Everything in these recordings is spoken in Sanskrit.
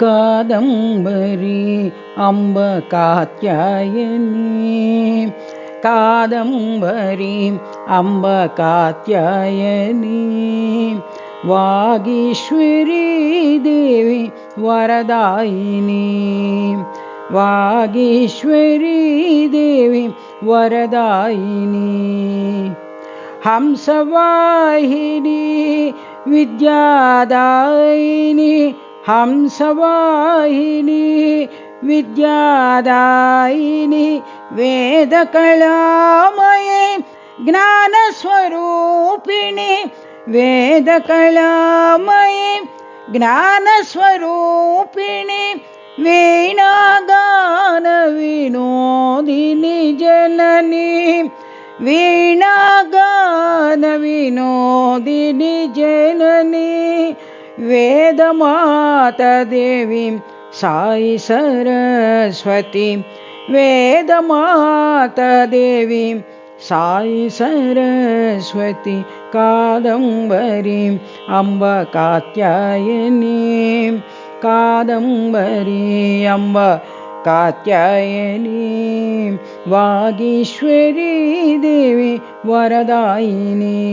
कादम्बरी अम्ब कात्यायनी कादम्बरी अम्ब कात्यायनी वागीश्वरी देवी वरदायिनी वागीश्वरी देवी वरदायिनी हंसवाहिनी विद्यादायिनी हंसवाहिनी विद्यादायिनी वेदकलामये ज्ञानस्वरूपिणी वेदकलामये ज्ञानस्वरूपिणी वीणागानविनोदिनी जननी वीणागानविनोदिनी जननी वेदमाता देवी साई सरस्वती वेदमाता देवी साई सरस्वती कादम्बरी अम्ब कात्यायनी कादम्बरी अम्ब कात्यायनी वागीश्वरी देवी वरदायिनी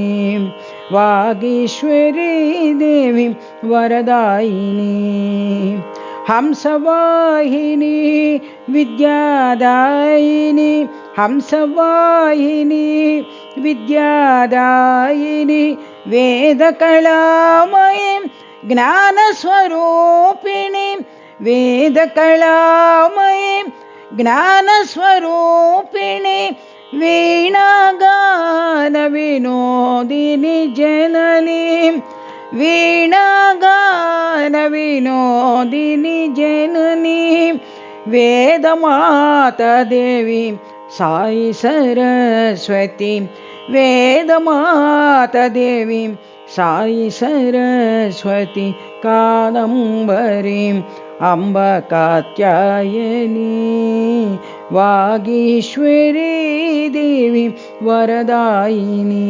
वागीश्वरी देवी वरदायिनी हंसवाहिनी विद्यादायिनी हंसवाहिनी विद्यादायिनी वेदकलामये ज्ञानस्वरूपिणी वेदकलामये ज्ञानस्वरूपिणी वीणागानविनोदिनी जननी वीणागानविनोदिनी जननी वेदमाता देवी साई सरस्वती वेदमाता देवी साई सरस्वती कादम्बरी अम्ब कात्यायनी वागीश्वरी देवी वरदायिनी।